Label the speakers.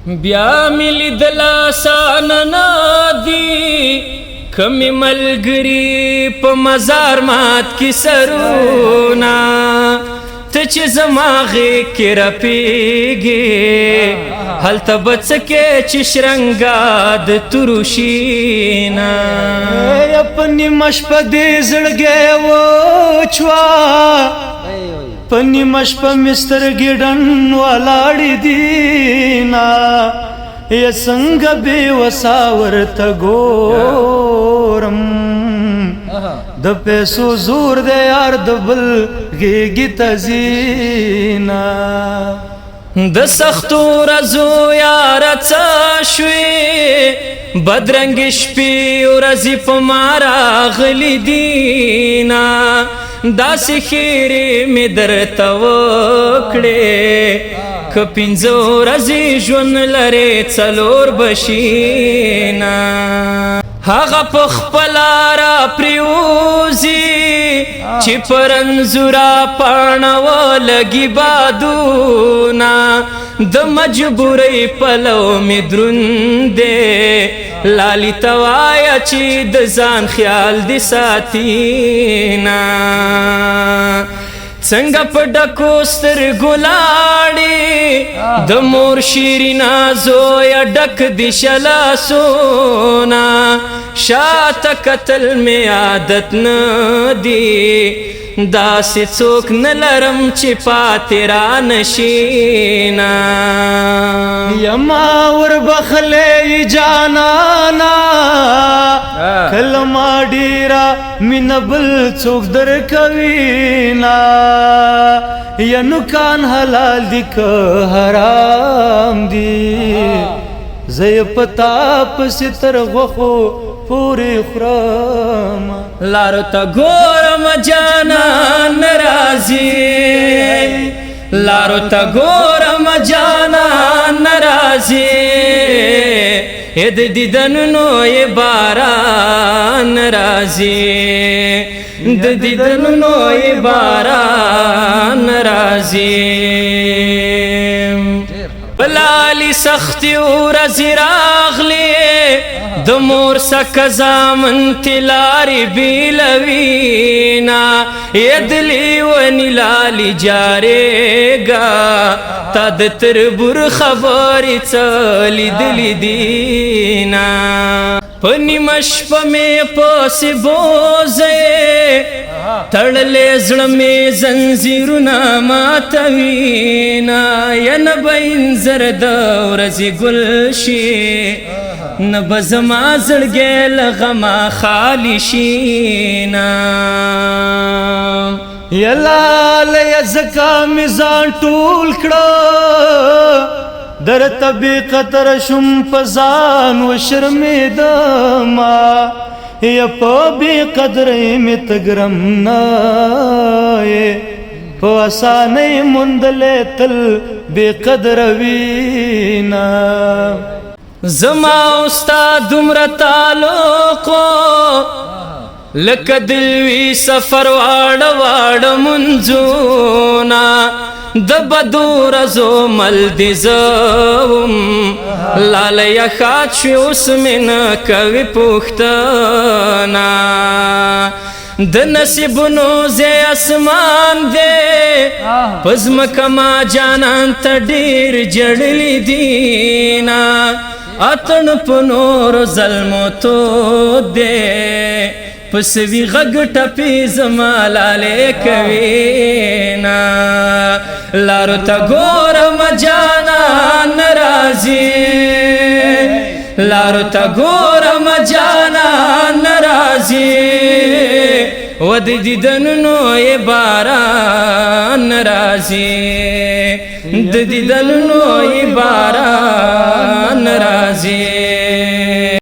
Speaker 1: بیا ملی دل آسان نادی کمی ملگری پا مزار مات کی سرونا تچ زماغی کی رپیگی حل تبتسکے چشرنگاد تروشینا
Speaker 2: اپنی مشپ دی زڑگے وچوا پنی مشپ مستر گیڈن والاڑی دینا یا سنگ بے وساور تگورم د پیسو زور دے یار دبل گیگی تزینا
Speaker 1: د سختو رزو یار چاشوی بدرنگ شپی و رزی پمارا غلی دینا داسی خیری می در توکڑے کپینزو رزی جون لرے چلور بشینا هغه پخپلا را پریوزی چی پرنزورا پانو لگی بادونا د مجبوری پلو می درنده لالی توایا چی د ځان خیال دی ساتینا څنګه په ډکو سترګو لاړې د مور شیرینا زویه ډک دي شلاسونه شاته کتل مې عادت نه دي داسې څوک نه لرم چې پاتې رانشینا
Speaker 2: یما وربخلې جانانا کله ما ډیرا مین بل څوک درکوینا یا نکان حلال دی که حرام دی زی پتا پسی تر غخو پوری خرام
Speaker 1: لارو تا گورم جانان نرازی لارو تا گورم جانان نرازی اد دیدن نوی باران رازی د دیدن نوی باران رازی پلالی سختی و رزی راغلی د مور سک زامن تلاری بیلوینا یدلی ونی لالی جاریگا تا د تربور خبری چلی دلی دینا پنی مشپ میں پاسی بوزے تڑلے زڑ میں زنزیرنا ماتوینا یا نبین زرد ورزی گلشی نبزما زڑگے لغما خالی شینا
Speaker 2: یلال یزکا میزان ټول کړه در طبی قطر شم پزان و شرمیدما یا پا بی قدری می تگرم نائے پا آسانی مندلے تل بی قدر وینا
Speaker 1: زما استاد دمر تعلقو لکه دلوی سفر واړ واړ منځونا د بدو رزو مل دی زوم لالی خات شوی اوس مې نه کوي پوښتنه د نصیبونو ځای اسمان دی په ځمکه ما جانان ته ډېر جړلی دینا اتن په نورو ظلمو تود دی پسوی غگ ٹپی زما لالے کوینا لارو تا گورم جانا نرازی لارو تا گورم جانا نرازی ود دیدن نوی باران نرازی د دیدن نوی باران